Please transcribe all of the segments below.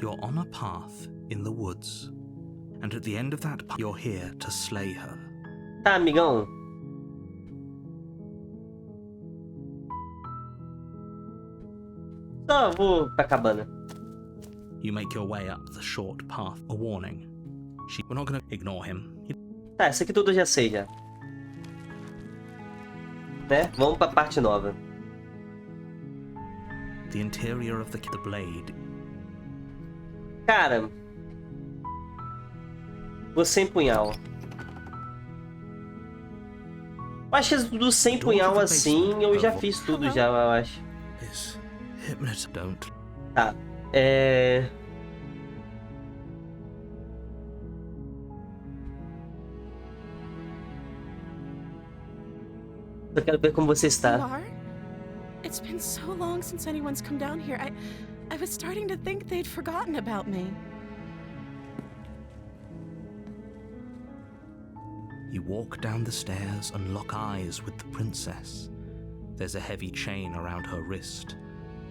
You're on a path in the woods, and at the end of that path, you're here to slay her. Tá, amigão. Só vou pra cabana. You make your way up the short path. A warning. We're not gonna ignore him. Tá, isso aqui tudo eu já sei já. Né? Vamos pra parte nova. The interior of the blade. Cara, vou sem punhal. Eu acho que do sem punhal assim eu já fiz tudo já, eu acho. Don't. Tá. Eu quero ver como você está. You are? It's been so long since anyone's come down here. I was starting to think they'd forgotten about me. You walk down the stairs and lock eyes with the princess. There's a heavy chain around her wrist,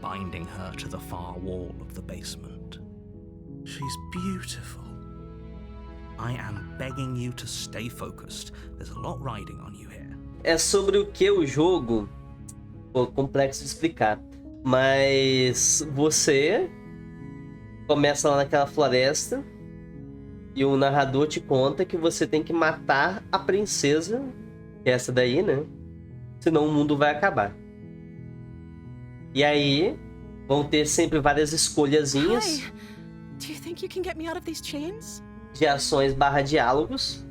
binding her to the far wall of the basement. She's beautiful. I am begging you to stay focused. There's a lot riding on you here. É sobre o que o jogo? Pô, complexo de explicar. Mas você começa lá naquela floresta e o narrador te conta que você tem que matar a princesa, que é essa daí, né? Senão o mundo vai acabar. E aí vão ter sempre várias escolhazinhas. Hi. Do you think you can get me out of these chains? De ações / diálogos,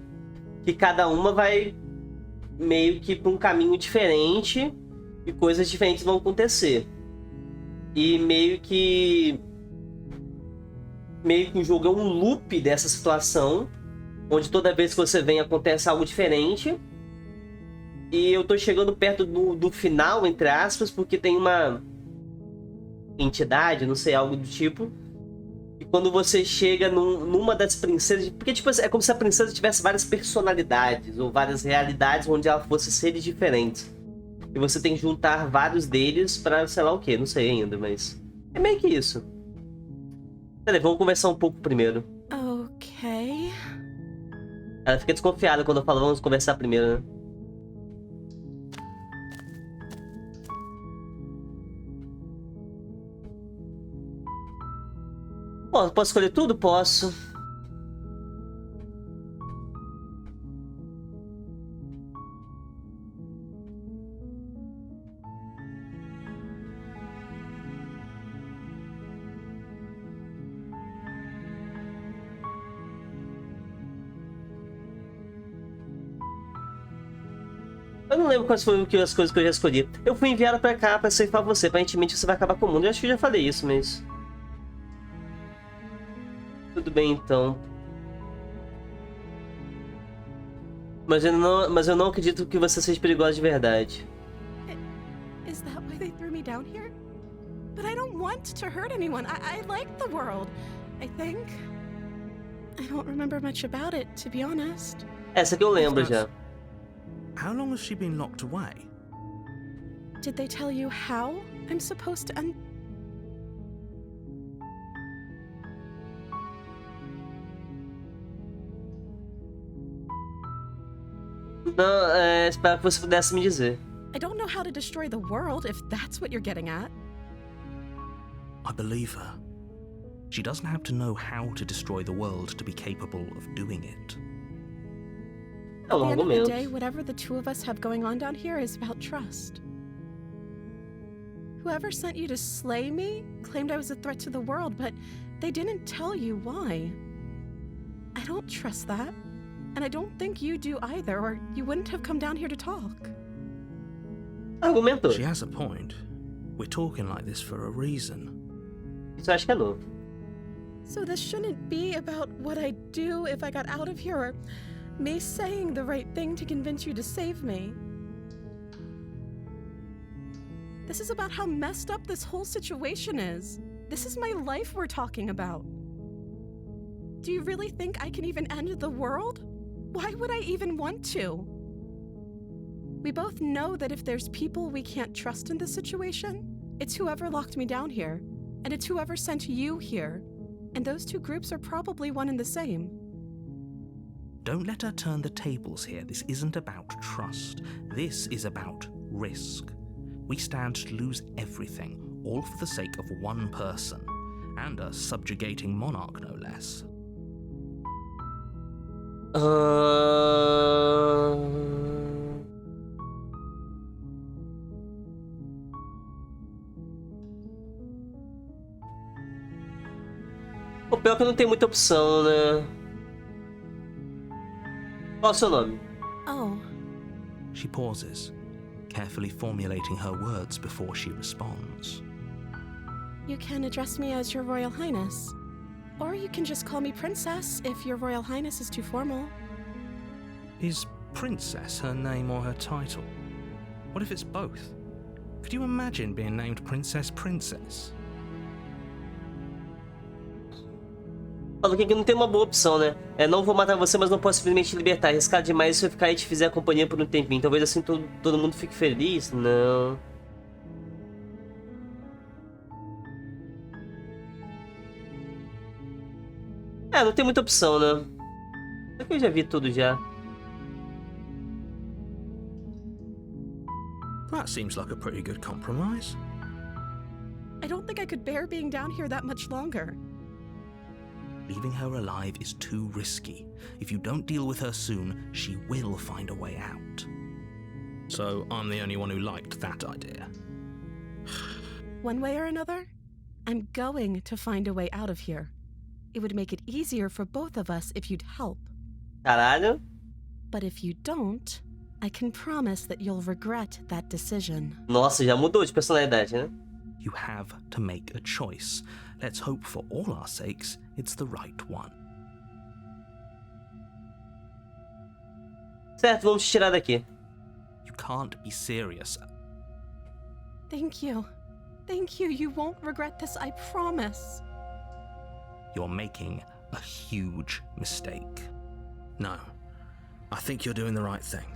que cada uma vai meio que para um caminho diferente e coisas diferentes vão acontecer. E meio que o jogo é um loop dessa situação, onde toda vez que você vem acontece algo diferente. E eu tô chegando perto do final, entre aspas, porque tem uma entidade, não sei, algo do tipo. E quando você chega numa das princesas... Porque tipo, é como se a princesa tivesse várias personalidades, ou várias realidades onde ela fosse seres diferentes. E você tem que juntar vários deles pra sei lá o que, não sei ainda, mas... É meio que isso. Peraí, vamos conversar um pouco primeiro. Okay. Ela fica desconfiada quando eu falo vamos conversar primeiro, né? Posso escolher tudo? Posso. Eu não lembro quais foram as coisas que eu já escolhi. Eu fui enviado pra cá pra ceifar você. Aparentemente você vai acabar com o mundo. Eu acho que eu já falei isso, mas... Tudo bem, então. Mas eu não acredito que você seja perigosa de verdade. Is that why they threw me down here? But I don't want to hurt anyone. I like the world, I think. I don't remember much about it, to be honest. Essa que eu lembro já. How long has she been locked away? Did they tell you how I'm supposed to end? Não, espero que você pudesse me dizer. I don't know how to destroy the world, if that's what you're getting at. I believe her. She doesn't have to know how to destroy the world to be capable of doing it. É um At the end of the argumento. day, whatever the two of us have going on down here is about trust. Whoever sent you to slay me claimed I was a threat to the world, but they didn't tell you why. I don't trust that, and I don't think you do either, or you wouldn't have come down here to talk. Argumentou. She has a point. We're talking like this for a reason. Isso eu acho que é novo. So this shouldn't be about what I'd do if I got out of here, or me saying the right thing to convince you to save me. This is about how messed up this whole situation is. This is my life we're talking about. Do you really think I can even end the world? Why would I even want to? We both know that if there's people we can't trust in this situation, it's whoever locked me down here, and it's whoever sent you here. And those two groups are probably one and the same. Don't let her turn the tables here. This isn't about trust. This is about risk. We stand to lose everything, all for the sake of one person, and a subjugating monarch, no less. O pior é que não tem muita opção, né? Qual é o seu nome? Oh, She pauses, carefully formulating her words before she responds. you can address me as Your Royal Highness. Or you can just call me Princess if Your Royal Highness is too formal. Is Princess her name or her title? What if it's both? Could you imagine being named Princess Princess? Falou que aqui não tem uma boa opção, né? Não vou matar você, mas não posso simplesmente te libertar. Arriscar demais se eu ficar e te fizer companhia por um tempinho. Talvez assim todo mundo fique feliz. Não. Não tem muita opção, né? Só que eu já vi tudo já. That seems like a pretty good compromise. I don't think I could bear being down here that much longer. Leaving her alive is too risky. If you don't deal with her soon, she will find a way out. So I'm the only one who liked that idea. One way or another, I'm going to find a way out of here. It would make it easier for both of us if you'd help. Caralho. But if you don't, I can promise that you'll regret that decision. Nossa, já mudou de personalidade, né? You have to make a choice. Let's hope for all our sakes it's the right one. Certo, vamos te tirar daqui. You can't be serious. Thank you. Thank you. You won't regret this, I promise. You're making a huge mistake. No, I think you're doing the right thing.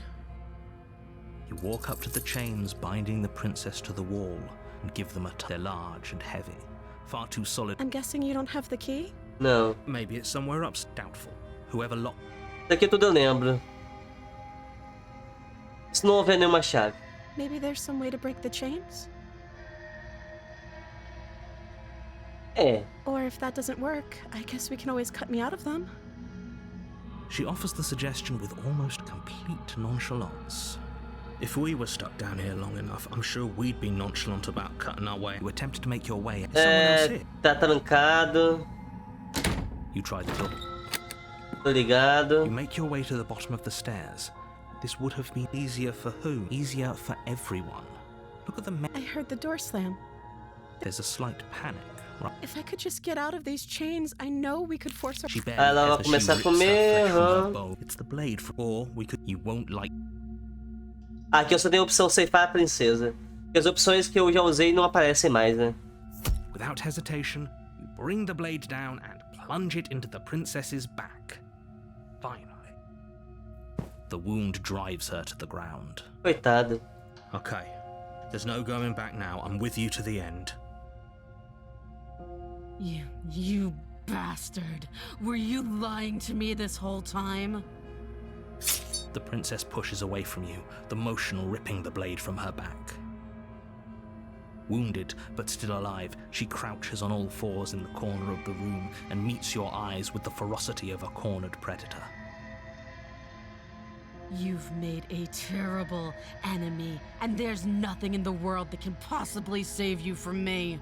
You walk up to the chains binding the princess to the wall and give them a they're large and heavy, far too solid. I'm guessing you don't have the key? Não. Maybe it's somewhere up. Doubtful. Whoever locked. Isso aqui tudo eu lembro. Se não houver nenhuma chave. Maybe there's some way to break the chains? Or if that doesn't work, I guess we can always cut me out of them. She offers the suggestion with almost complete nonchalance. If we were stuck down here long enough, I'm sure we'd be nonchalant about cutting our way. You attempt to make your way. Is someone else here? Tá trancado. You try the door. Tô ligado. You make your way to the bottom of the stairs. This would have been easier for who? Easier for everyone. Look at the I heard the door slam. There's a slight panic. Right. If I could just get out of these chains, I know we could force our... She barely Ela vai as she começar a rips her comer, flesh from her aham. bow. It's the blade, or we could. You won't like. Aqui eu só tenho a opção ceifar a princesa. Porque as opções que eu já usei não aparecem mais, né? Without hesitation, you bring the blade down and plunge it into the princess's back. Finally, the wound drives her to the ground. Coitado. Okay, there's no going back now. I'm with you to the end. You bastard. Were you lying to me this whole time? The princess pushes away from you, the motion ripping the blade from her back. Wounded, but still alive, she crouches on all fours in the corner of the room and meets your eyes with the ferocity of a cornered predator. You've made a terrible enemy, and there's nothing in the world that can possibly save you from me.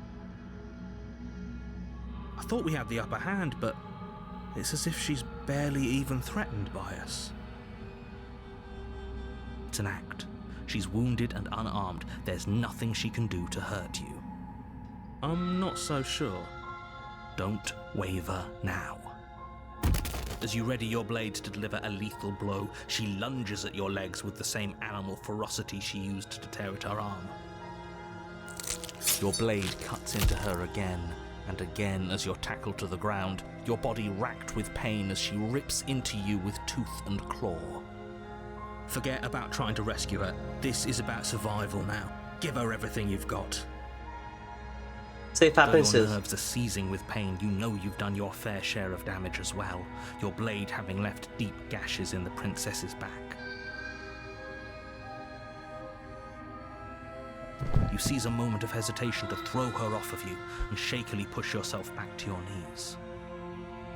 I thought we had the upper hand, but it's as if she's barely even threatened by us. It's an act. She's wounded and unarmed. There's nothing she can do to hurt you. I'm not so sure. Don't waver now. As you ready your blade to deliver a lethal blow, she lunges at your legs with the same animal ferocity she used to tear at her arm. Your blade cuts into her again and again as you're tackled to the ground, your body racked with pain as she rips into you with tooth and claw. Forget about trying to rescue her. This is about survival now. Give her everything you've got. Ceifar a Though your princesa. nerves are seizing with pain, you know you've done your fair share of damage as well, your blade having left deep gashes in the princess's back. You seize a moment of hesitation to throw her off of you and shakily push yourself back to your knees.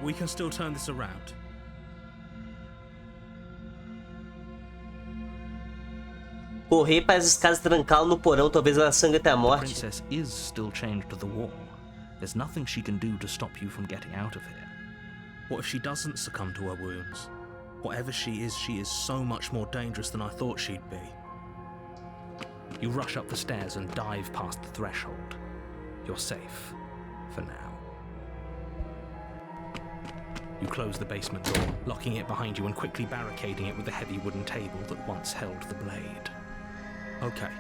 We can still turn this around. Correr para as escadas e trancá-lo no porão, talvez ela sangre até a The morte. princess is still chained to the wall. There's nothing she can do to stop you from getting out of here. What if she doesn't succumb to her wounds? Whatever she is so much more dangerous than I thought she'd be. You rush up the stairs and dive past the threshold. You're safe. For now. You close the basement door, locking it behind you and quickly barricading it with the heavy wooden table that once held the blade. Okay,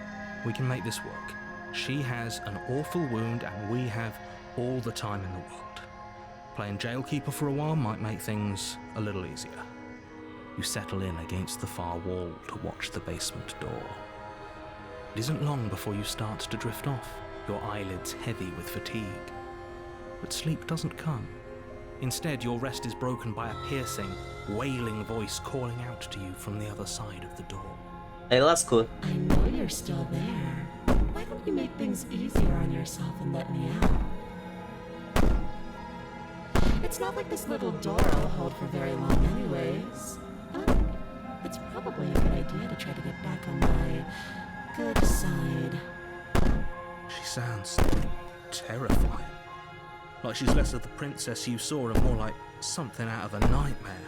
we can make this work. She has an awful wound and we have all the time in the world. Playing jailkeeper for a while might make things a little easier. You settle in against the far wall to watch the basement door. It isn't long before you start to drift off, your eyelids heavy with fatigue. But sleep doesn't come. Instead, your rest is broken by a piercing, wailing voice calling out to you from the other side of the door. Aí lascou. I know you're still there. Why don't you make things easier on yourself and let me out? It's not like this little door I'll hold for very long anyways. And it's probably a good idea to try to get back on my good side. She sounds terrifying. Like she's less of the princess you saw and more like something out of a nightmare.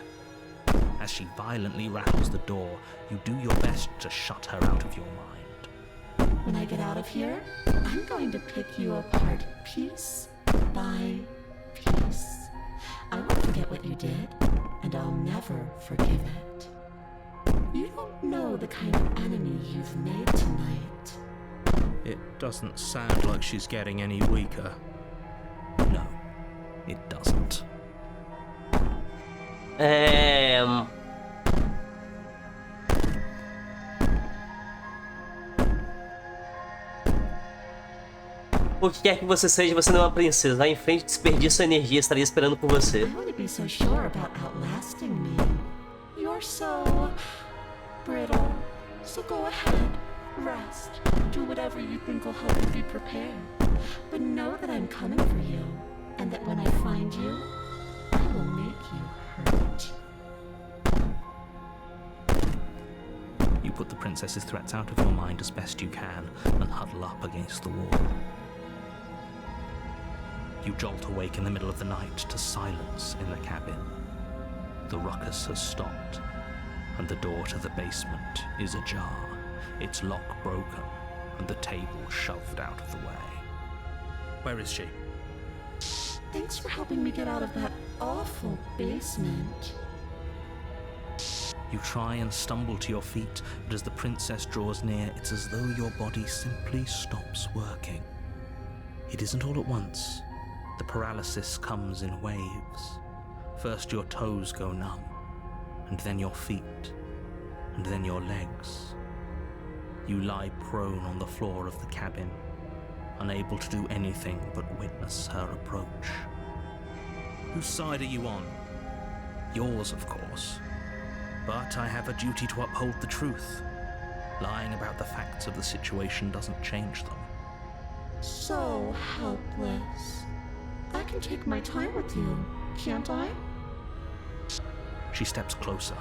As she violently rattles the door, you do your best to shut her out of your mind. When I get out of here, I'm going to pick you apart piece by piece. I won't forget what you did, and I'll never forgive it. You don't know the kind of enemy you've made tonight. It doesn't sound like she's getting any weaker. No, it doesn't. O que quer que você seja, você não é uma princesa. Lá em frente, desperdiça sua energia, estaria esperando por você. I wouldn't be so sure about outlasting me. You're so brittle. So go ahead, rest, do whatever you think will help you be prepared. But know that I'm coming for you, and that when I find you, I will make you hurt. You put the princess's threats out of your mind as best you can and huddle up against the wall. You jolt awake in the middle of the night to silence in the cabin. The ruckus has stopped, and the door to the basement is ajar, its lock broken, and the table shoved out of the way. Where is she? Thanks for helping me get out of that awful basement. You try and stumble to your feet, but as the princess draws near, it's as though your body simply stops working. It isn't all at once. The paralysis comes in waves. First your toes go numb, and then your feet, and then your legs. You lie prone on the floor of the cabin, unable to do anything but witness her approach. Whose side are you on? Yours, of course. But I have a duty to uphold the truth. Lying about the facts of the situation doesn't change them. So helpless. I can take my time with you, can't I? She steps closer,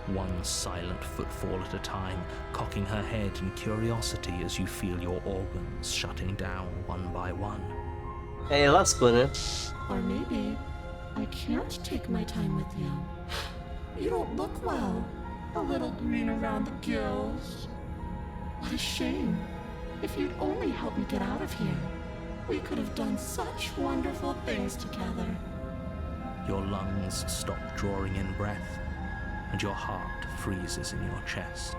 one silent footfall at a time, cocking her head in curiosity as you feel your organs shutting down one by one. Aí lascou, né? Or maybe I can't take my time with you. You don't look well. A little green around the gills. What a shame. If you'd only help me get out of here, we could have done such wonderful things together. Your lungs stop drawing in breath, and your heart freezes in your chest.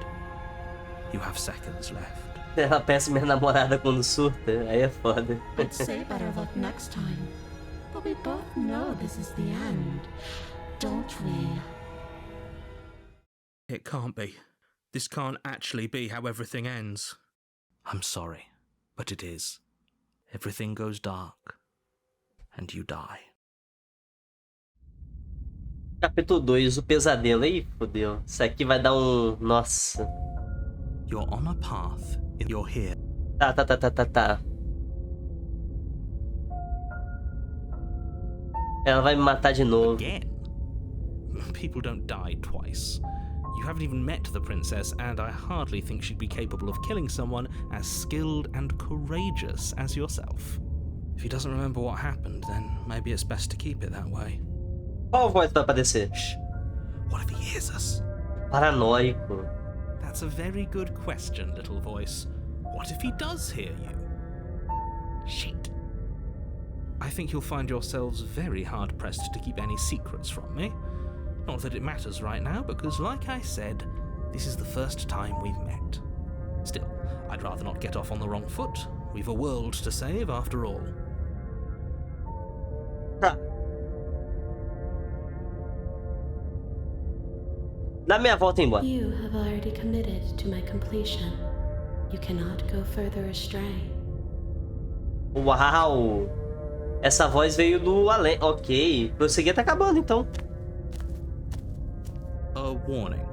You have seconds left. Ela peça minha namorada quando surta, aí é foda. I'd say better luck next time. But we both know this is the end, don't we? It can't be. This can't actually be how everything ends. I'm sorry, but it is. everything goes dark, and you die. Capítulo 2, o pesadelo. Ih, fodeu. Isso aqui vai dar um... Nossa. You're on a path, and you're here. Tá. Ela vai me matar de novo. Again? People don't die twice. You haven't even met the princess, and I hardly think she'd be capable of killing someone as skilled and courageous as yourself. If he doesn't remember what happened, then maybe it's best to keep it that way. Qual voz vai aparecer? Shh. What if he hears us? Paranoico. That's a very good question, little voice. What if he does hear you? Shit. I think you'll find yourselves very hard-pressed to keep any secrets from me. Not that it matters right now, because like I said, this is the first time we've met. Still, I'd rather not get off on the wrong foot. We've a world to save after all. Tá. Dá meia volta e embora. You have already committed to my completion. You cannot go further astray. Uau! Essa voz veio do além. Ok. Prosseguir tá acabando, então. A warning.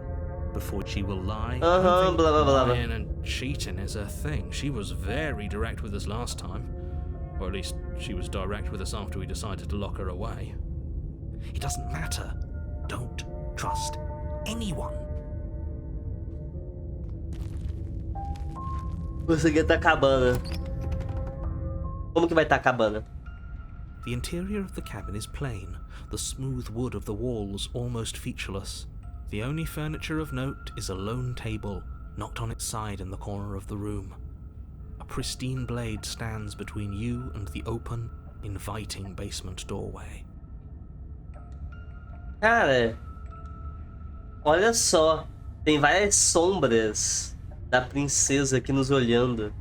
Before she will lie, I Uh-huh, don't think blah, blah, blah, blah. lying and cheating is her thing. She was very direct with us last time. Or at least, she was direct with us after we decided to lock her away. It doesn't matter. Don't trust anyone. Prosseguir tá acabando. Como que vai tá acabando? The interior of the cabin is plain, the smooth wood of the walls almost featureless. The only furniture of note is a lone table, knocked on its side in the corner of the room. A pristine blade stands between you and the open, inviting basement doorway. Cara, olha só. Tem várias sombras da princesa aqui nos olhando.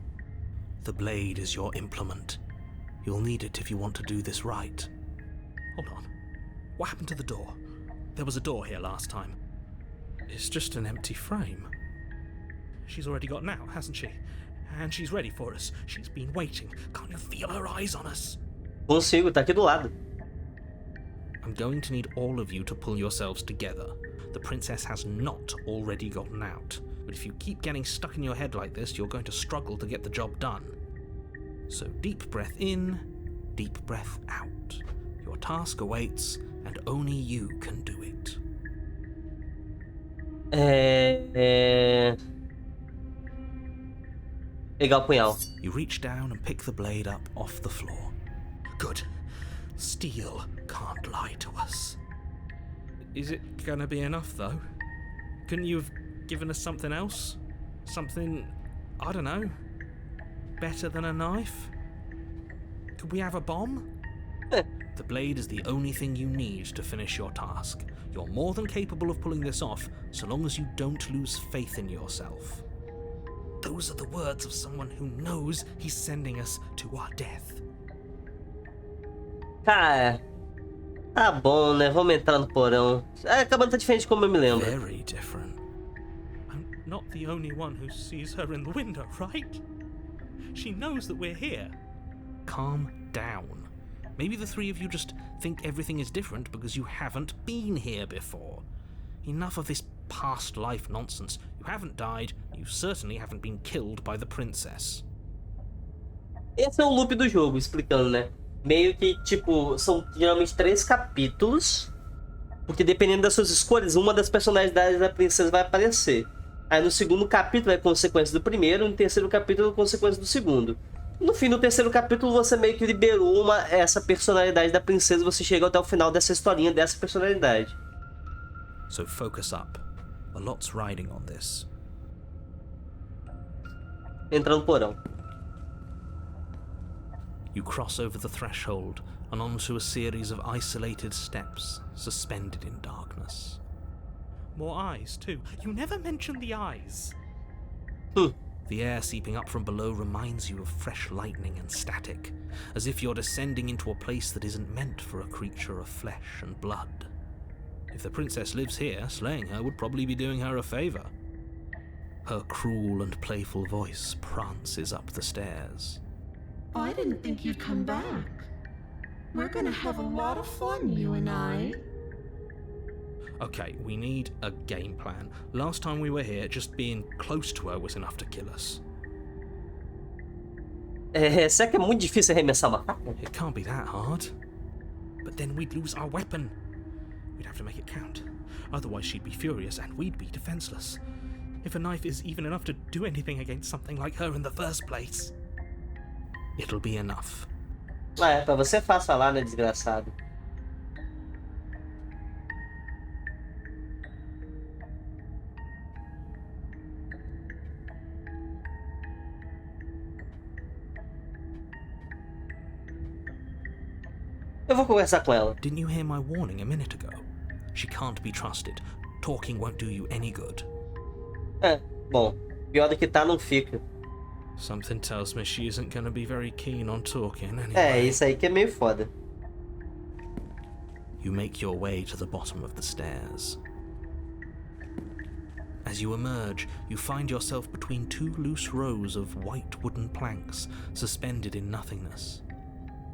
The blade is your implement. You'll need it if you want to do this right. Hold on. What happened to the door? There was a door here last time. It's just an empty frame. She's already gotten out, hasn't she? And she's ready for us. She's been waiting. Can't you feel her eyes on us? Consigo, tá aqui do lado. I'm going to need all of you to pull yourselves together. The princess has not already gotten out. But if you keep getting stuck in your head like this, you're going to struggle to get the job done. So deep breath in, deep breath out. Your task awaits, and only you can do it. Pegar o punhal. You reach down and pick the blade up off the floor. Good. Steel can't lie to us. Is it gonna be enough, though? Couldn't you have given us something else? Something, I don't know, better than a knife? Could we have a bomb? The blade is the only thing you need to finish your task. You're more than capable of pulling this off, so long as you don't lose faith in yourself. Those are the words of someone who knows he's sending us to our death. Cara, tá bom, né? Vamos entrar no porão. A cabana tá diferente como eu me lembro. Very different. I'm not the only one who sees her in the window, right? She knows that we're here. Calm down. Maybe the three of you just think everything is different because you haven't been here before. Enough of this past life nonsense. You haven't died, you certainly haven't been killed by the princess. Esse é o loop do jogo, explicando, né? Meio que, tipo, são geralmente 3 capítulos. Porque dependendo das suas escolhas, uma das personalidades da princesa vai aparecer. Aí no segundo capítulo é consequência do primeiro, no terceiro capítulo é consequência do segundo. No fim do terceiro capítulo você meio que liberou essa personalidade da princesa, você chega até o final dessa historinha dessa personalidade. So focus up. A lot's riding on this. Entra no porão. You cross over the threshold and onto a series of isolated steps, suspended in darkness. More eyes, too. You never mention the eyes. The air seeping up from below reminds you of fresh lightning and static, as if you're descending into a place that isn't meant for a creature of flesh and blood. If the princess lives here, slaying her would probably be doing her a favor. Her cruel and playful voice prances up the stairs. I didn't think you'd come back. We're gonna have a lot of fun, you and I. Okay, we need a game plan. Last time we were here, just being close to her was enough to kill us. Será que é muito difícil arremessar uma faca? It can't be that hard. But then we'd lose our weapon. We'd have to make it count. Otherwise she'd be furious and we'd be defenseless. If a knife is even enough to do anything against something like her in the first place, it'll be enough. Ah, pra você é fácil falar, né, desgraçado? Eu vou conversar com ela. Didn't you hear my warning a minute ago? She can't be trusted. Talking won't do you any good. Bom, pior do que tá, não fica. Something tells me she isn't going to be very keen on talking anyway. Isso aí que é meio foda. You make your way to the bottom of the stairs. As you emerge, you find yourself between two loose rows of white wooden planks suspended in nothingness.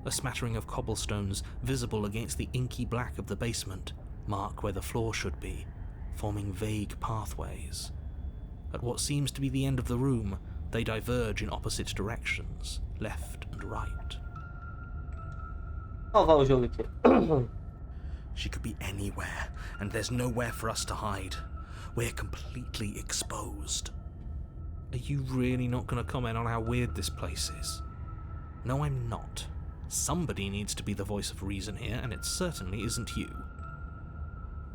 A smattering of cobblestones visible against the inky black of the basement mark where the floor should be, forming vague pathways. At what seems to be the end of the room, they diverge in opposite directions, left and right. Salvar o jogo aqui. She could be anywhere, and there's nowhere for us to hide. We're completely exposed. Are you really not going to comment on how weird this place is? No, I'm not. Somebody needs to be the voice of reason here, and it certainly isn't you.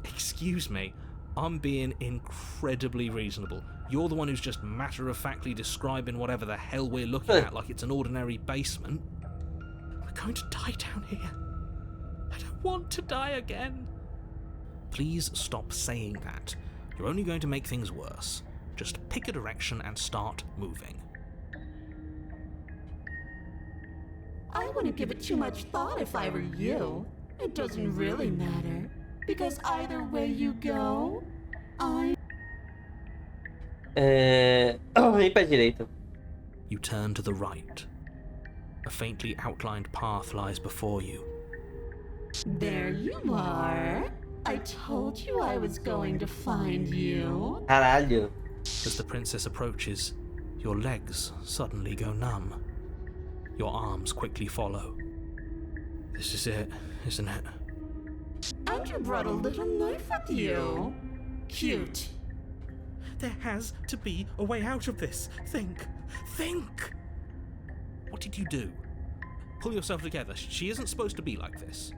Excuse me, I'm being incredibly reasonable. You're the one who's just matter-of-factly describing whatever the hell we're looking at like it's an ordinary basement. We're going to die down here. I don't want to die again. Please stop saying that. You're only going to make things worse. Just pick a direction and start moving. I wouldn't give it too much thought if I were you. It doesn't really matter. Because either way you go, I... Ir pra direita. You turn to the right. A faintly outlined path lies before you. There you are. I told you I was going to find you. Caralho. As the princess approaches, your legs suddenly go numb. Your arms quickly follow. This is it, isn't it? And you brought a little knife with you. Cute. There has to be a way out of this. Think! Think! What did you do? Pull yourself together. She isn't supposed to be like this.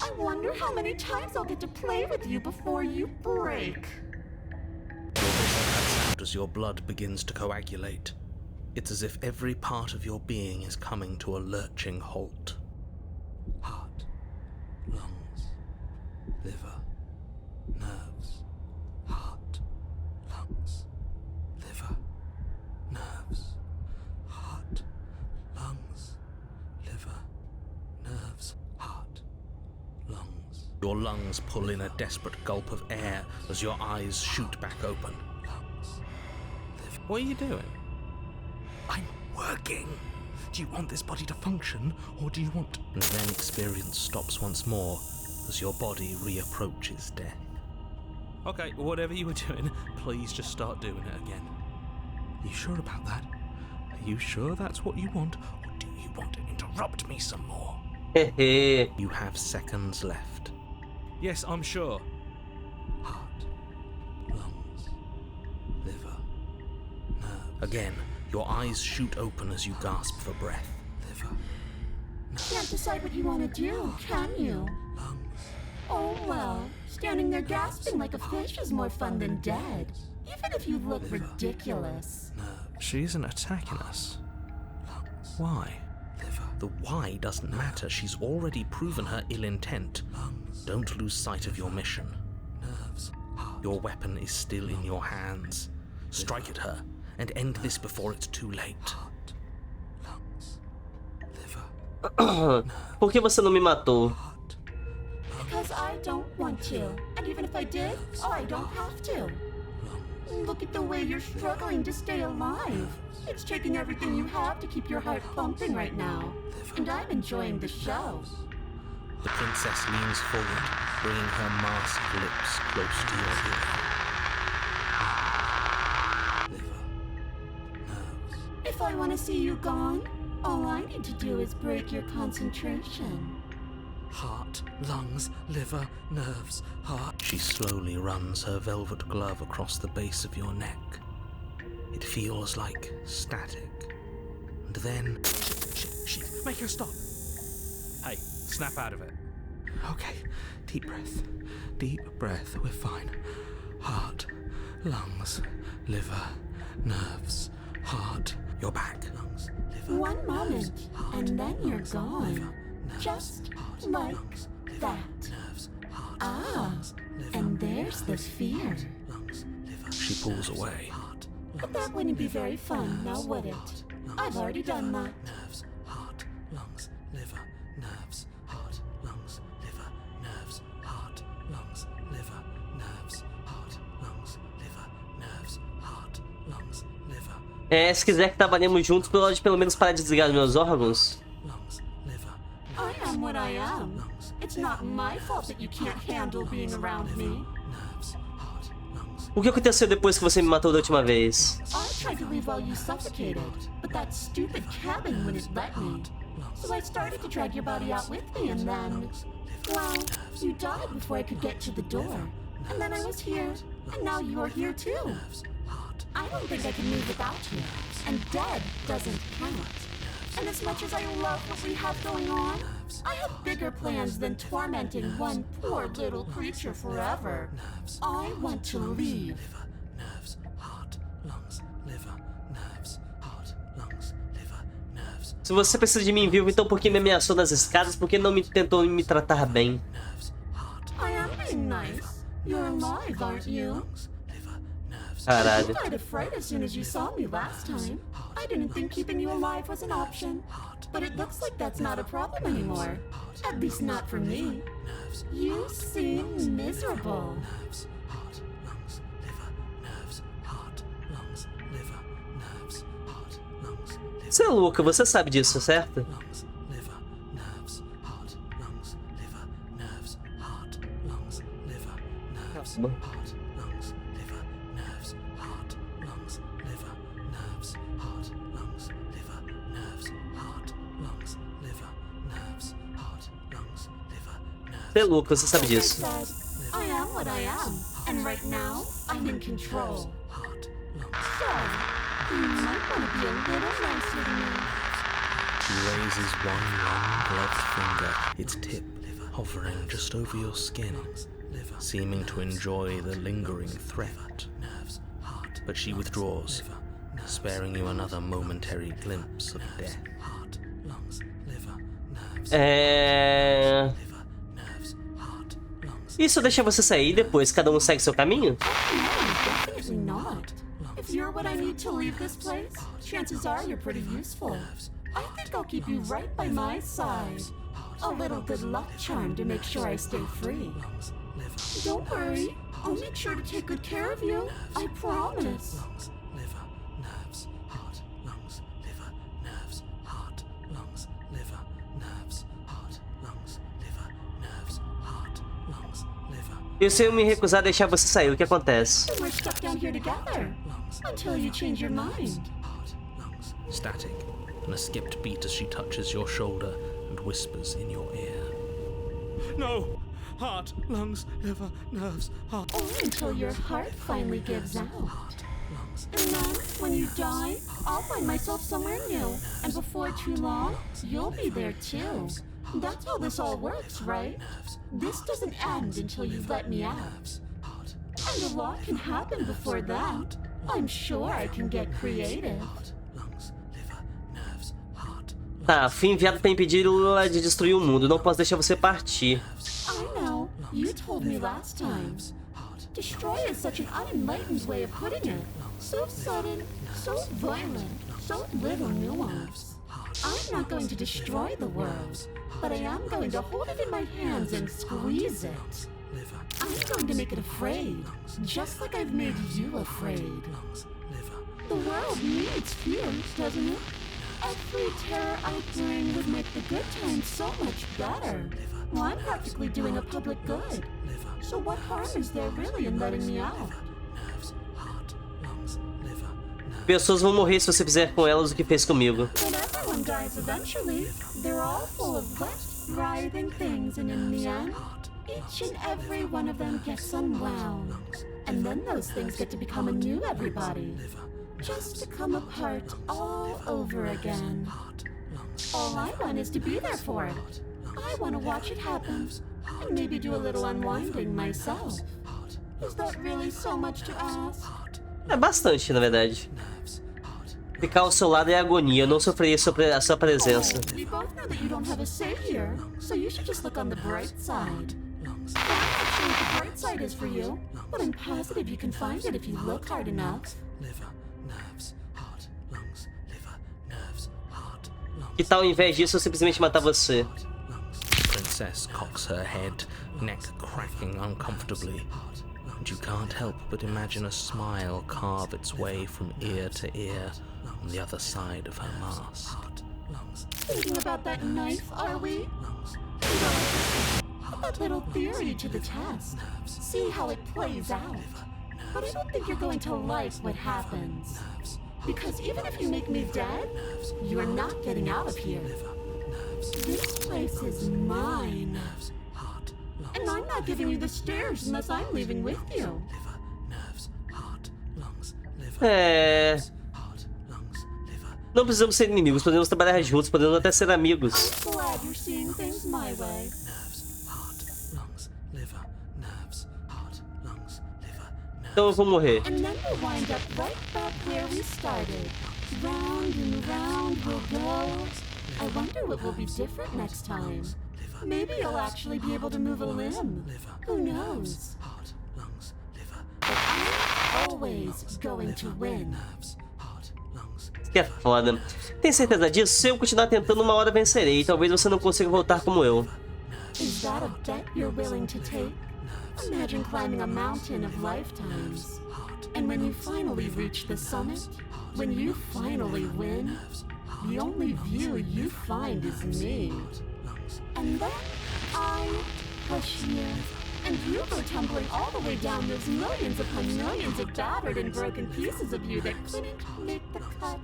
I wonder how many times I'll get to play with you before you break. As your blood begins to coagulate, it's as if every part of your being is coming to a lurching halt. Heart, lungs, liver, nerves. Heart, lungs, liver, nerves. Heart, lungs, liver, nerves. Heart, lungs. Your lungs pull in a desperate gulp of air as your eyes shoot back open. Lungs, liver. What are you doing? I'm working. Do you want this body to function, or do you want... And then experience stops once more as your body reapproaches death. Okay, whatever you were doing, please just start doing it again. Are you sure about that? Are you sure that's what you want, or do you want to interrupt me some more? You have seconds left. Yes, I'm sure. Heart, lungs, liver, nerves. Again. Your eyes shoot open as you gasp for breath. Liver. Can't decide what you want to do, can you? Lungs. Oh well, standing there gasping like a fish is more fun than dead. Even if you look ridiculous. She isn't attacking us. Lungs. Why? Liver. The why doesn't matter. She's already proven her ill intent. Lungs. Don't lose sight of your mission. Nerves. Your weapon is still in your hands. Strike at her. And end this before it's too late. Heart, lungs, liver. Por que você não me matou? Because I don't want to. And even if I did, I don't have to. Look at the way you're struggling to stay alive. It's taking everything you have to keep your heart pumping right now. And I'm enjoying the show. The princess leans forward, bringing her masked lips close to your ear. Liver, nerves. If I want to see you gone, all I need to do is break your concentration. Heart, lungs, liver, nerves, heart. She slowly runs her velvet glove across the base of your neck. It feels like static. And then... Shit, make her stop. Hey, snap out of it. Okay, deep breath, we're fine. Heart, lungs, liver, nerves, heart. You're back. Lungs, liver, One moment, heart, and then you're lungs, gone. liver, nerves, Just heart, like lungs, liver, that. nerves, heart, Ah, lungs, liver, and there's the nerves, fear. heart, lungs, liver, she pulls away. Heart, But that wouldn't be very fun, now would it? I've already done that. Nerves, heart, lungs, liver, nerves, heart, lungs, liver, nerves, heart, lungs, liver, nerves, heart, lungs, liver, nerves, heart, lungs, liver, Se quiser que trabalhemos juntos, pode pelo menos parar de desligar os meus órgãos. lungs, liver, I am what I am. It's not my fault that you can't handle being around me. nerves, heart, lungs. O que aconteceu depois que você me matou da última vez? I tried to leave while you suffocated, but that stupid cabin wouldn't let me. So I started to drag your body out with me, and then... Well, you died before I could get to the door. And then I was here, and now you're here too. I don't think I can move without you. And dead doesn't count. And as much as I love what we have going on, I have bigger plans than tormenting one poor little creature forever. I want to leave. Nerves, heart, lungs, liver, nerves, heart, lungs, liver, nerves, Se você precisa de mim vivo, então por que me ameaçou nas escadas? Por que não me tentou me tratar bem? nerves, heart, I am being nice. You're alive, aren't you? liver, nerves, Caralho. You died of fright as soon as you saw me last time. I didn't think keeping you alive was an option. But it looks like that's not a problem anymore. At least not for me. You seem miserable. nerves, heart, lungs, liver, nerves, heart, lungs, liver, nerves, heart, lungs, liver, Você é louca, você sabe disso, certo? lungs, liver, nerves, heart, lungs, liver, nerves, heart, lungs, liver, nerves, Caramba. heart, lungs, liver, nerves, heart, lungs, liver, nerves, heart, lungs, liver, nerves, heart, lungs, liver, nerves, heart, lungs, liver, nerves. Você é louca, você sabe Like I disso. said, I am what I am. And right now, I'm in control. Heart, lungs. So, you might want to be a little nicer to me. She raises one long gloved finger, its tip hovering just over your skin, seeming to enjoy the lingering threat. But she withdraws, sparing you another momentary glimpse of death. Isso deixa você sair e depois cada um segue seu caminho? No, definitely not. If you're what I need to leave this place, chances are you're pretty useful. I think I'll keep you right by my side. A little good luck charm to make sure I stay free. Don't worry, I'll make sure to take good care of you. I promise. E se eu me recusar a deixar você sair, o que acontece? We're stuck down here together. Until you change your mind. Static, and a skipped beat as she touches your shoulder and whispers in your ear. No! Heart, lungs, liver, nerves, heart. Only until your heart finally gives out. And then, when you die, I'll find myself somewhere new. And before too long, you'll be there too. That's how this all works, right? This doesn't end until you let me out. And a lot can happen before that. I'm sure I can get creative. Tá, fui enviado pra impedir ela de destruir o mundo. Não posso deixar você partir. I know, you told me last time. Destroy is such an unenlightened way of putting it. So sudden, so violent, so little nuance. I'm not going to destroy the world, but I am going to hold it in my hands and squeeze it. I'm going to make it afraid, just like I've made you afraid. The world needs fear, doesn't it? Every terror I bring would make the good times so much better. Well, I'm practically doing a public good. So what harm is there really in letting me out? Pessoas vão morrer se você fizer com elas o que fez comigo. But everyone dies eventually. They're all full of wet, writhing things, and in the end, each and every one of them gets unwound. And then those things get to become a new everybody. Just to come apart all over again. All I want is to be there for it. I want to watch it happen. And maybe do a little unwinding myself. Is that really so much to ask? É bastante, na verdade. Ficar ao seu lado é agonia. Eu não sofreria a sua presença. We both know that you don't have a say here, so you should just look on the bright side. I'm not sure what the bright side is for you, but I'm positive you can find it if you look hard enough. Que tal, ao invés disso, eu simplesmente matar você? The princess cocks her head, neck cracking uncomfortably, and you can't help but imagine a smile carve its way from ear to ear on the other side of her mask. Thinking about that knife, are we? Put that little theory to the test. See how it plays out. But I don't think you're going to like what happens. Because even if you make me dead, you're not getting out of here. This place is mine. And I'm not giving you the stairs unless I'm leaving with you. É... Não precisamos ser inimigos, podemos trabalhar juntos, podemos até ser amigos. I'm glad you're seeing things my way. Então eu vou morrer. And then we'll wind up right back where we started. Round and round we'll go. I wonder what will be different next time. Maybe you'll actually be able to move a limb. Who knows? But I'm always going to win. Que é foda. Tem certeza disso? Se eu continuar tentando, uma hora vencerei. Talvez você não consiga voltar como eu. Is that a bet you're willing to take? Imagine climbing a mountain of lifetimes. And when you finally reach the summit, when you finally win, the only view you find is me. And then I push you, and you go tumbling all the way down those millions upon millions of battered and broken pieces of you that couldn't make the cut.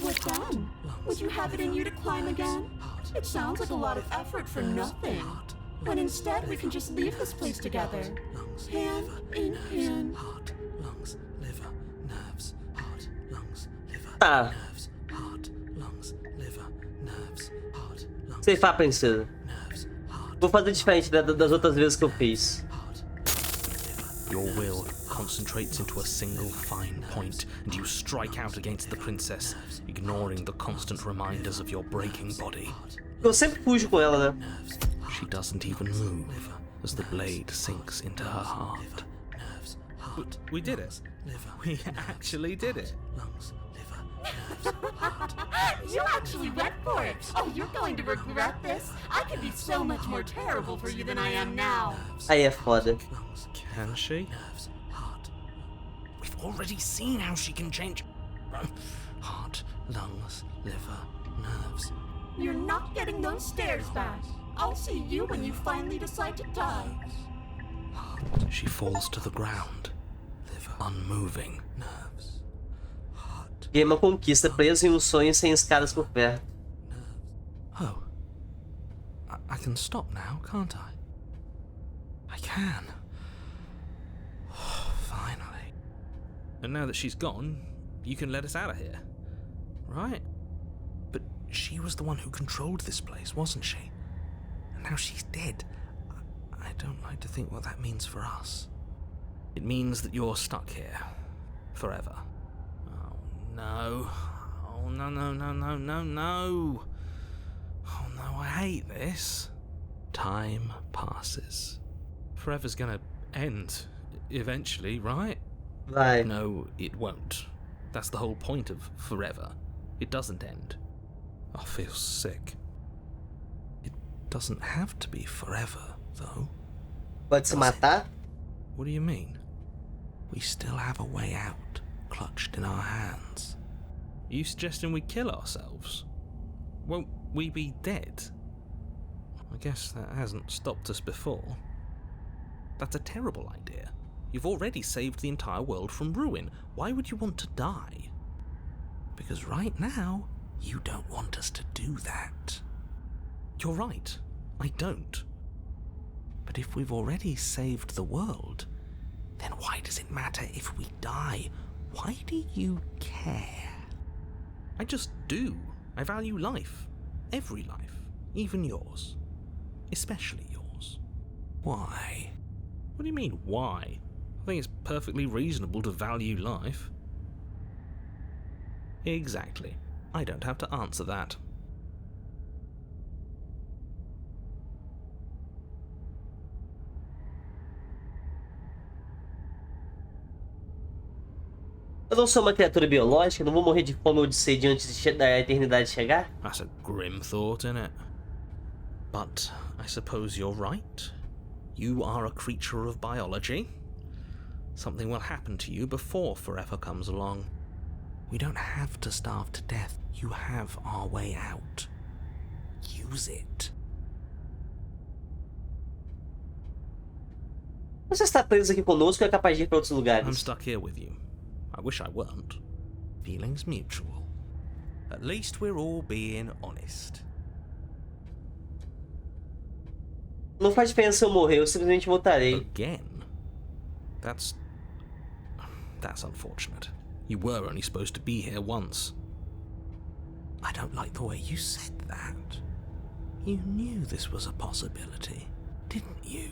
What then? Would you have it in you to climb again? It sounds like a lot of effort for nothing. When instead we can just leave this place together, hand in hand. Tá. Sei lá, princesa. Vou fazer diferente das outras vezes que eu fiz. Your will concentrates into a single fine point, and you strike out against the princess, ignoring the constant reminders of your breaking body. Eu sempre fujo com ela, né? She doesn't even move as the blade sinks into her heart. We did it. We actually did it. You actually went for it! Oh, you're going to regret this. I could be so much more terrible for you than I am now. Aí é foda. Can she? We've already seen how she can change heart, lungs, liver, nerves. You're not getting those stairs back. I'll see you when you finally decide to die. She falls to the ground, unmoving. E é uma conquista, preso em um sonho sem escadas por perto. Oh. I can stop now, can't I? I can. Finally. And now that she's gone, you can let us out of here. Right? But she was the one who controlled this place, wasn't she? And now she's dead. I don't like to think what that means for us. It means that you're stuck here. Forever. Oh no. Oh no, no, no, no, no, no. Oh no, I hate this. Time passes. Forever's gonna end eventually, right? Vai. No, it won't. That's the whole point of forever. It doesn't end. I feel sick. It doesn't have to be forever, though. Pode se matar? What do you mean? We still have a way out, clutched in our hands. Are you suggesting we kill ourselves? Won't we be dead? I guess that hasn't stopped us before. That's a terrible idea. You've already saved the entire world from ruin. Why would you want to die? Because right now, you don't want us to do that. You're right. I don't. But if we've already saved the world, then why does it matter if we die? Why do you care? I just do. I value life. Every life. Even yours. Especially yours. Why? What do you mean, why? I think it's perfectly reasonable to value life. Exactly. I don't have to answer that. Eu não sou uma criatura biológica, não vou morrer de fome ou de sede antes da eternidade chegar? That's a grim thought, isn't it? But I suppose you're right. You are a creature of biology. Something will happen to you before forever comes along. We don't have to starve to death. You have our way out. Use it. Você está preso aqui conosco ou é capaz de ir para outros I'm lugares? stuck here with you. I wish I weren't. Feelings mutual. At least we're all being honest. Não faz diferença se eu morrer, eu simplesmente voltarei. Again? That's unfortunate. You were only supposed to be here once. I don't like the way you said that. You knew this was a possibility, didn't you?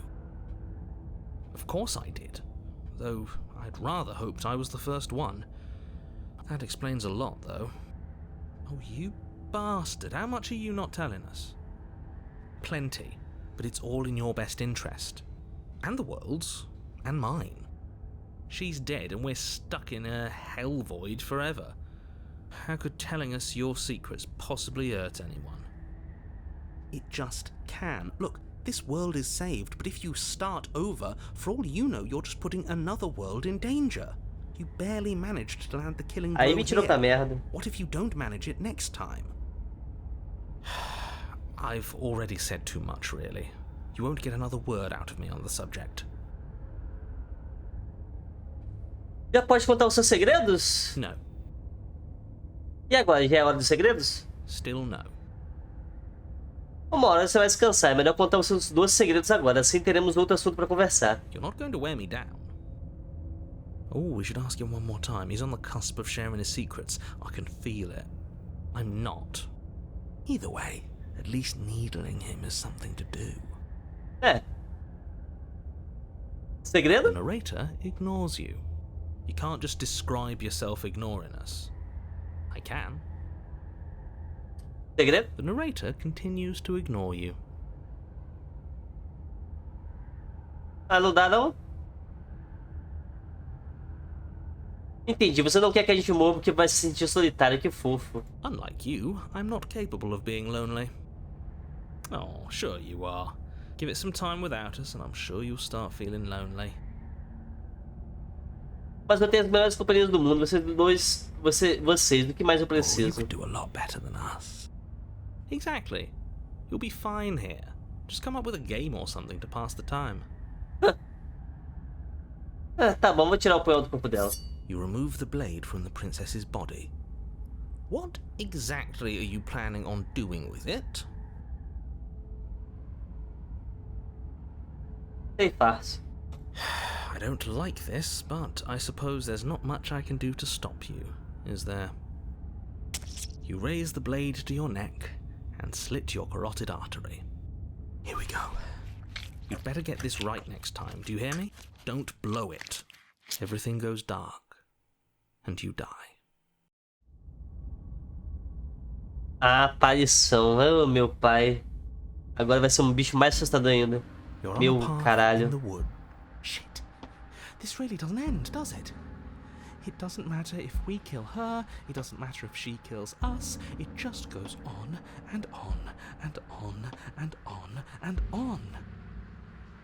Of course I did. Though I'd rather hoped I was the first one. That explains a lot, though. Oh, you bastard. How much are you not telling us? Plenty. But it's all in your best interest. And the world's. And mine. She's dead and we're stuck in a hell void forever. How could telling us your secrets possibly hurt anyone? It just can. Look, this world is saved, but if you start over, for all you know, you're just putting another world in danger. You barely managed to land the killing blow Aí me tirou pra here. merda. What if you don't manage it next time? I've already said too much, really. You won't get another word out of me on the subject. Já pode contar os seus segredos? No. E agora, já é hora dos segredos? Still no. Uma hora você vai se cansar, é melhor contar os seus 12 segredos agora, assim teremos outro assunto pra conversar. You're not going to wear me down. Oh, we should ask him one more time. He's on the cusp of sharing his secrets. I can feel it. I'm not. Either way, at least needling him is something to do. É. The Segredo? narrator ignores you. You can't just describe yourself ignoring us. I can. Segredo? The narrator continues to ignore you. Ah, não dá não? Entendi, você não quer que a gente morra porque vai se sentir solitário, que fofo. Unlike you, I'm not capable of being lonely. Oh, sure you are. Give it some time without us and I'm sure you'll start feeling lonely. Mas eu tenho as melhores companhias do mundo, vocês, do que mais eu Oh, you preciso? could do a lot better than us. Exactly. You'll be fine here. Just come up with a game or something to pass the time. Ah, tá bom, vou tirar o punhal do corpo dela. You remove the blade from the princess's body. What exactly are you planning on doing with it? Sei fácil. I don't like this, but I suppose there's not much I can do to stop you, is there? You raise the blade to your neck and slit your carotid artery. Here we go. You'd better get this right next time, do you hear me? Don't blow it. Everything goes dark, and you die. A aparição, oh, meu pai. Agora vai ser um bicho mais assustador ainda. You're on Meu a path caralho. in the wood. Shit. This really doesn't end, does it? It doesn't matter if we kill her, it doesn't matter if she kills us, it just goes on and on and on and on and on.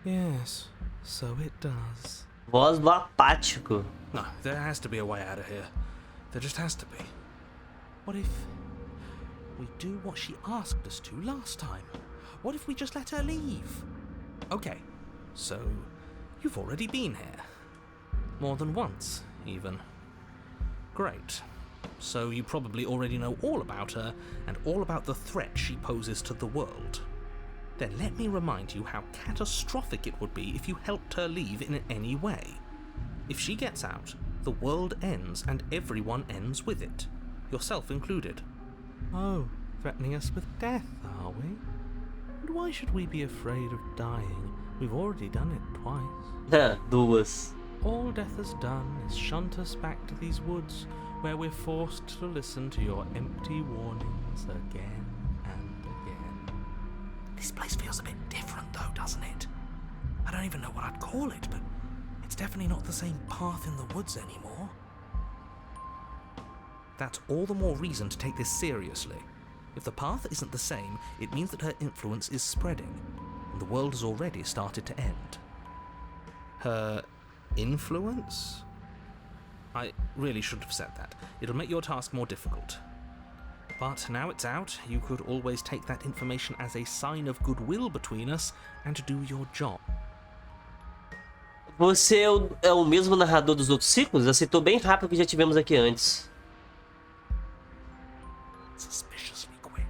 Yes, So it does. Voz do apático. No, there has to be a way out of here. There just has to be. What if we do what she asked us to last time? What if we just let her leave? Okay, so you've already been here. More than once, even. Great. So you probably already know all about her and all about the threat she poses to the world. Then let me remind you how catastrophic it would be if you helped her leave in any way. If she gets out, the world ends and everyone ends with it, yourself included. Oh, threatening us with death, are we? And why should we be afraid of dying? We've already done it twice. Duas. All death has done is shunt us back to these woods, where we're forced to listen to your empty warnings again and again. This place feels a bit different though, doesn't it? I don't even know what I'd call it, but it's definitely not the same path in the woods anymore. That's all the more reason to take this seriously. If the path isn't the same, it means that her influence is spreading, and the world has already started to end. Her influence? I really shouldn't have said that. It'll make your task more difficult. But now it's out, you could always take that information as a sign of goodwill between us and do your job. Você é o mesmo narrador dos outros ciclos? Aceitou bem rápido o que já tivemos aqui antes. Suspiciously quick.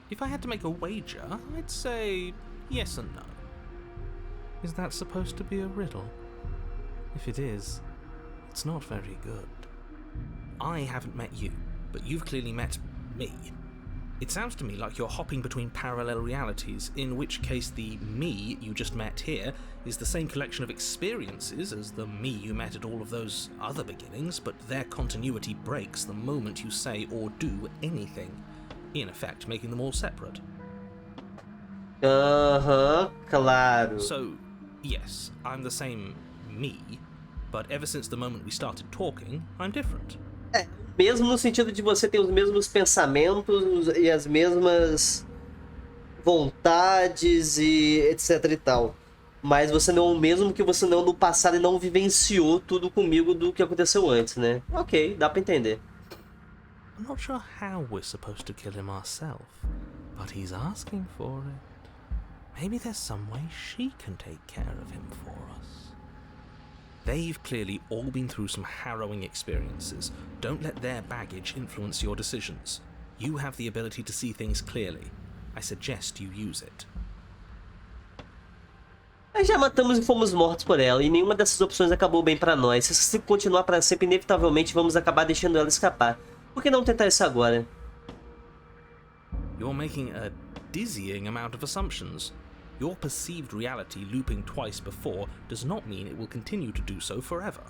If I had to make a wager, I'd say yes and no. Is that supposed to be a riddle? If it is, it's not very good. I haven't met you, but you've clearly met me. It sounds to me like you're hopping between parallel realities, in which case the me you just met here is the same collection of experiences as the me you met at all of those other beginnings, but their continuity breaks the moment you say or do anything, in effect making them all separate. Claro. So, yes, I'm the same me, but ever since the moment we started talking, I'm different. Mesmo no sentido de você ter os mesmos pensamentos e as mesmas vontades e etc e tal. Mas você não é o mesmo que você não no passado e não vivenciou tudo comigo do que aconteceu antes, né? Ok, dá pra entender. I'm not sure how we're supposed to kill him ourselves, but he's asking for it. Maybe there's some way she can take care of him for us. They've clearly all been through some harrowing experiences. Don't let their baggage influence your decisions. You have the ability to see things clearly. I suggest you use it. Nós já matamos e fomos mortos por ela, e nenhuma dessas opções acabou bem pra nós. Se continuar para sempre, inevitavelmente vamos acabar deixando ela escapar. Por que não tentar isso agora? You're making a dizzying amount of assumptions. Your perceived reality looping twice before does not mean it will continue to do so forever.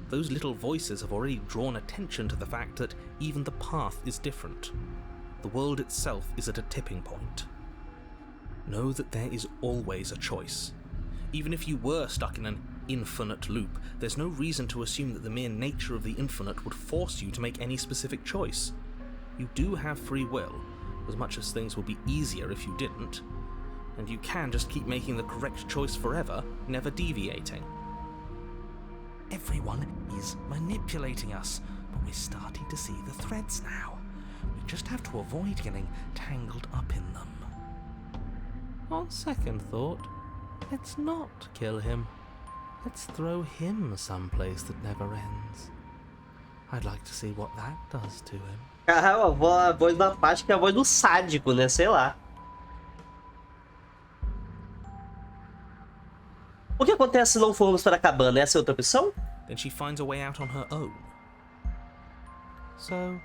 Those little voices have already drawn attention to the fact that even the path is different. The world itself is at a tipping point. Know that there is always a choice. Even if you were stuck in an infinite loop, there's no reason to assume that the mere nature of the infinite would force you to make any specific choice. You do have free will, as much as things would be easier if you didn't, and you can just keep making the correct choice forever, never deviating. Everyone is manipulating us, but we're starting to see the threads now. We just have to avoid getting tangled up in them. On second thought, let's not kill him. Let's throw him someplace that never ends. I'd like to see what that does to him. A voz da parte que é a voz do sádico, né? Sei lá. O que acontece se não formos para a cabana? Essa é outra opção? Then she finds a way out on her own. So,